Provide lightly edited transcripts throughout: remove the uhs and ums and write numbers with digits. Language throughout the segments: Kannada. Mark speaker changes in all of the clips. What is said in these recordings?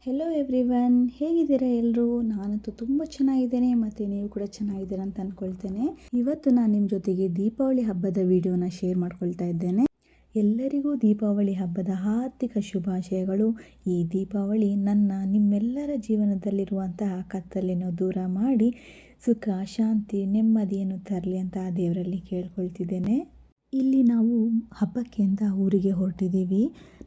Speaker 1: ಹೆಲೋ ಎವ್ರಿವನ್, ಹೇಗಿದ್ದೀರಾ ಎಲ್ಲರೂ? ನಾನಂತೂ ತುಂಬ ಚೆನ್ನಾಗಿದ್ದೇನೆ ಮತ್ತು ನೀವು ಕೂಡ ಚೆನ್ನಾಗಿದ್ದೀರಾ ಅಂತ ಅಂದ್ಕೊಳ್ತೇನೆ. ಇವತ್ತು ನಾನು ನಿಮ್ಮ ಜೊತೆಗೆ ದೀಪಾವಳಿ ಹಬ್ಬದ ವಿಡಿಯೋನ ಶೇರ್ ಮಾಡ್ಕೊಳ್ತಾ ಇದ್ದೇನೆ. ಎಲ್ಲರಿಗೂ ದೀಪಾವಳಿ ಹಬ್ಬದ ಹಾರ್ದಿಕ ಶುಭಾಶಯಗಳು. ಈ ದೀಪಾವಳಿ ನಿಮ್ಮೆಲ್ಲರ ಜೀವನದಲ್ಲಿರುವಂತಹ ಕತ್ತಲೆಯನ್ನು ದೂರ ಮಾಡಿ ಸುಖ, ಶಾಂತಿ, ನೆಮ್ಮದಿಯನ್ನು ತರಲಿ ಅಂತ ಆ ದೇವರಲ್ಲಿ ಕೇಳ್ಕೊಳ್ತಿದ್ದೇನೆ. ಇಲ್ಲಿ ನಾವು ಹಬ್ಬಕ್ಕೆ ಅಂತ ಊರಿಗೆ ಹೊರಟಿದ್ದೀವಿ.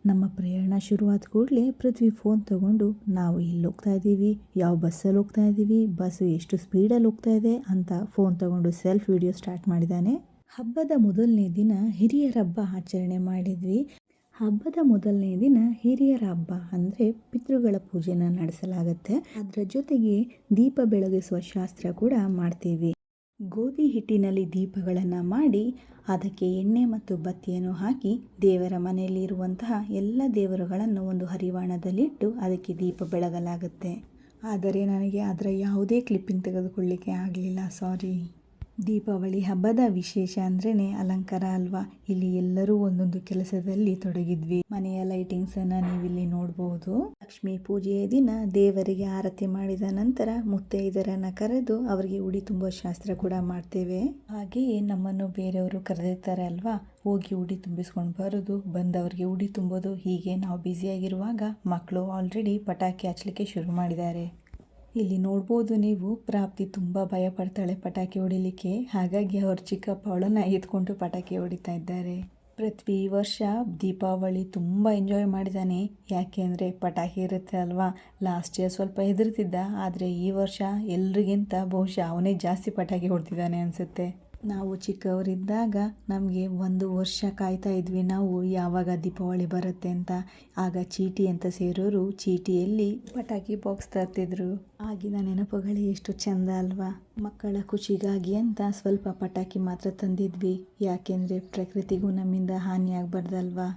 Speaker 1: ನಮ್ಮ ಪ್ರಯಾಣ ಶುರುವಾದ ಕೂಡಲೇ ಪೃಥ್ವಿ ಫೋನ್ ತಗೊಂಡು ನಾವು ಎಲ್ಲಿ ಹೋಗ್ತಾ ಇದ್ದೀವಿ, ಯಾವ ಬಸ್ಸಲ್ಲಿ ಹೋಗ್ತಾ ಇದ್ದೀವಿ, ಬಸ್ಸು ಎಷ್ಟು ಸ್ಪೀಡಲ್ಲಿ ಹೋಗ್ತಾ ಇದೆ ಅಂತ ಫೋನ್ ತಗೊಂಡು ಸೆಲ್ಫ್ ವಿಡಿಯೋ ಸ್ಟಾರ್ಟ್ ಮಾಡಿದ್ದಾನೆ. ಹಬ್ಬದ ಮೊದಲನೇ ದಿನ ಹಿರಿಯರ ಹಬ್ಬ ಆಚರಣೆ ಮಾಡಿದ್ವಿ. ಹಬ್ಬದ ಮೊದಲನೇ ದಿನ ಹಿರಿಯರ ಹಬ್ಬ ಅಂದರೆ ಪಿತೃಗಳ ಪೂಜೆನ ನಡೆಸಲಾಗುತ್ತೆ. ಅದರ ಜೊತೆಗೆ ದೀಪ ಬೆಳಗಿಸುವ ಶಾಸ್ತ್ರ ಕೂಡ ಮಾಡ್ತೀವಿ. ಗೋಧಿ ಹಿಟ್ಟಿನಲ್ಲಿ ದೀಪಗಳನ್ನು ಮಾಡಿ ಅದಕ್ಕೆ ಎಣ್ಣೆ ಮತ್ತು ಬತ್ತಿಯನ್ನು ಹಾಕಿ ದೇವರ ಮನೆಯಲ್ಲಿ ಇರುವಂತಹ ಎಲ್ಲ ದೇವರುಗಳನ್ನು ಒಂದು ಹರಿವಾಣದಲ್ಲಿಟ್ಟು ಅದಕ್ಕೆ ದೀಪ ಬೆಳಗಲಾಗುತ್ತೆ. ಆದರೆ ನನಗೆ ಅದರ ಯಾವುದೇ ಕ್ಲಿಪ್ಪಿಂಗ್ ತೆಗೆದುಕೊಳ್ಳಿಕ್ಕೆ ಆಗಲಿಲ್ಲ, ಸಾರಿ. ದೀಪಾವಳಿ ಹಬ್ಬದ ವಿಶೇಷ ಅಂದ್ರೇ ಅಲಂಕಾರ ಅಲ್ವಾ. ಇಲ್ಲಿ ಎಲ್ಲರೂ ಒಂದೊಂದು ಕೆಲಸದಲ್ಲಿ ತೊಡಗಿದ್ವಿ. ಮನೆಯ ಲೈಟಿಂಗ್ಸ್ ಅನ್ನ ನೀವಿಲ್ಲಿ ನೋಡಬಹುದು. ಲಕ್ಷ್ಮೀ ಪೂಜೆಯ ದಿನ ದೇವರಿಗೆ ಆರತಿ ಮಾಡಿದ ನಂತರ ಮುತ್ತೈದರನ್ನ ಕರೆದು ಅವರಿಗೆ ಉಡಿ ತುಂಬೋ ಶಾಸ್ತ್ರ ಕೂಡ ಮಾಡ್ತೇವೆ. ಹಾಗೆಯೇ ನಮ್ಮನ್ನು ಬೇರೆಯವರು ಕರೆದಿರ್ತಾರೆ ಅಲ್ವಾ, ಹೋಗಿ ಉಡಿ ತುಂಬಿಸ್ಕೊಂಡು ಬರೋದು, ಬಂದವರಿಗೆ ಉಡಿ ತುಂಬೋದು. ಹೀಗೆ ನಾವು ಬ್ಯುಸಿಯಾಗಿರುವಾಗ ಮಕ್ಕಳು ಆಲ್ರೆಡಿ ಪಟಾಕಿ ಹಚ್ಚಲಿಕ್ಕೆ ಶುರು ಮಾಡಿದ್ದಾರೆ. ಇಲ್ಲಿ ನೋಡ್ಬೋದು ನೀವು, ಪ್ರಾಪ್ತಿ ತುಂಬ ಭಯ ಪಡ್ತಾಳೆ ಪಟಾಕಿ ಹೊಡಿಲಿಕ್ಕೆ. ಹಾಗಾಗಿ ಅವ್ರ ಚಿಕ್ಕಪ್ಪ ಅವಳನ್ನು ಎತ್ಕೊಂಡು ಪಟಾಕಿ ಹೊಡಿತಾ ಇದ್ದಾರೆ. ಪೃಥ್ವಿ ಈ ವರ್ಷ ದೀಪಾವಳಿ ತುಂಬ ಎಂಜಾಯ್ ಮಾಡಿದ್ದಾನೆ. ಯಾಕೆ ಅಂದರೆ ಪಟಾಕಿ ಇರುತ್ತೆ ಅಲ್ವಾ. ಲಾಸ್ಟ್ ಇಯರ್ ಸ್ವಲ್ಪ ಹೆದರ್ತಿದ್ದ, ಆದರೆ ಈ ವರ್ಷ ಎಲ್ರಿಗಿಂತ ಬಹುಶಃ ಅವನೇ ಜಾಸ್ತಿ ಪಟಾಕಿ ಹೊಡ್ತಿದ್ದಾನೆ ಅನಿಸುತ್ತೆ. ನಾವು ಚಿಕ್ಕವರಿದ್ದಾಗ ನಮಗೆ 1 ವರ್ಷ ಕಾಯ್ತಾ ಇದ್ವಿ ನಾವು ಯಾವಾಗ ದೀಪಾವಳಿ ಬರುತ್ತೆ ಅಂತ. ಆಗ ಚೀಟಿ ಅಂತ ಸೇರೋರು ಚೀಟಿಯಲ್ಲಿ ಪಟಾಕಿ ಬಾಕ್ಸ್ ತರ್ತಿದ್ರು. ಆಗಿನ ನೆನಪುಗಳೇ ಎಷ್ಟು ಚೆಂದ ಅಲ್ವಾ. ಮಕ್ಕಳ ಖುಷಿಗಾಗಿ ಅಂತ ಸ್ವಲ್ಪ ಪಟಾಕಿ ಮಾತ್ರ ತಂದಿದ್ವಿ. ಯಾಕೆಂದರೆ ಪ್ರಕೃತಿಗೂ ನಮ್ಮಿಂದ ಹಾನಿ ಆಗಬಾರ್ದಲ್ವಾ.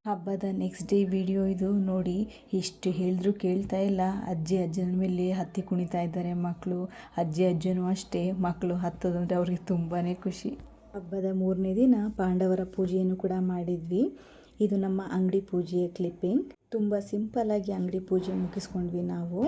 Speaker 1: ಹಬ್ಬದ ನೆಕ್ಸ್ಟ್ ಡೇ ವಿಡಿಯೋ ಇದು ನೋಡಿ. ಎಷ್ಟು ಹೇಳಿದ್ರು ಕೇಳ್ತಾ ಇಲ್ಲ. ಅಜ್ಜನ ಮೇಲೆ ಹತ್ತಿ ಕುಣಿತಾ ಇದ್ದಾರೆ ಮಕ್ಕಳು. ಅಜ್ಜನೂ ಅಷ್ಟೇ, ಮಕ್ಕಳು ಹತ್ತೋದಂದರೆ ಅವ್ರಿಗೆ ತುಂಬಾ ಖುಷಿ. ಹಬ್ಬದ 3ನೇ ದಿನ ಪಾಂಡವರ ಪೂಜೆಯನ್ನು ಕೂಡ ಮಾಡಿದ್ವಿ. ಇದು ನಮ್ಮ ಅಂಗಡಿ ಪೂಜೆಯ ಕ್ಲಿಪ್ಪಿಂಗ್. ತುಂಬ ಸಿಂಪಲ್ ಆಗಿ ಅಂಗಡಿ ಪೂಜೆ ಮುಗಿಸ್ಕೊಂಡ್ವಿ ನಾವು.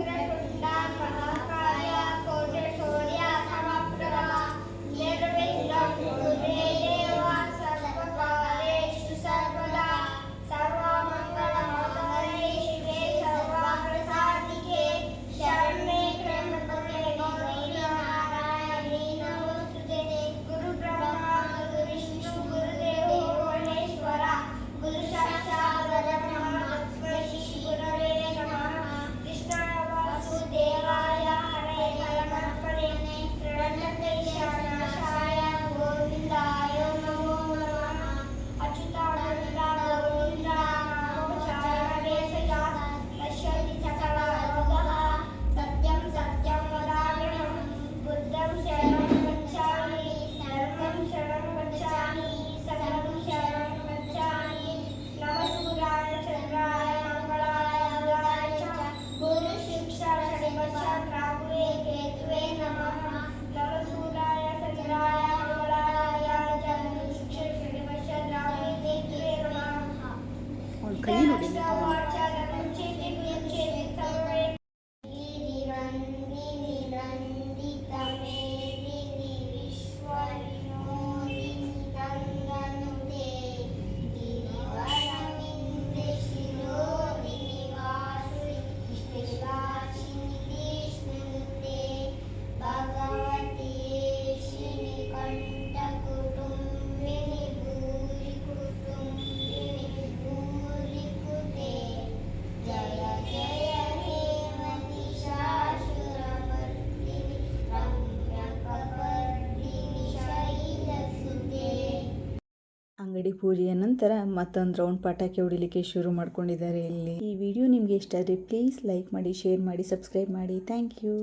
Speaker 1: ಕೈ ನೋಡಿ. ಅಂಗಡಿ ಪೂಜೆಯ ನಂತರ ಮತ್ತೊಂದು ರೌಂಡ್ ಪಟಾಕಿ ಹೊಡಿಲಿಕ್ಕೆ ಶುರು ಮಾಡ್ಕೊಂಡಿದ್ದಾರೆ ಇಲ್ಲಿ. ಈ ವಿಡಿಯೋ ನಿಮಗೆ ಇಷ್ಟ ಆದರೆ ಪ್ಲೀಸ್ ಲೈಕ್ ಮಾಡಿ, ಶೇರ್ ಮಾಡಿ, ಸಬ್ಸ್ಕ್ರೈಬ್ ಮಾಡಿ. Thank you.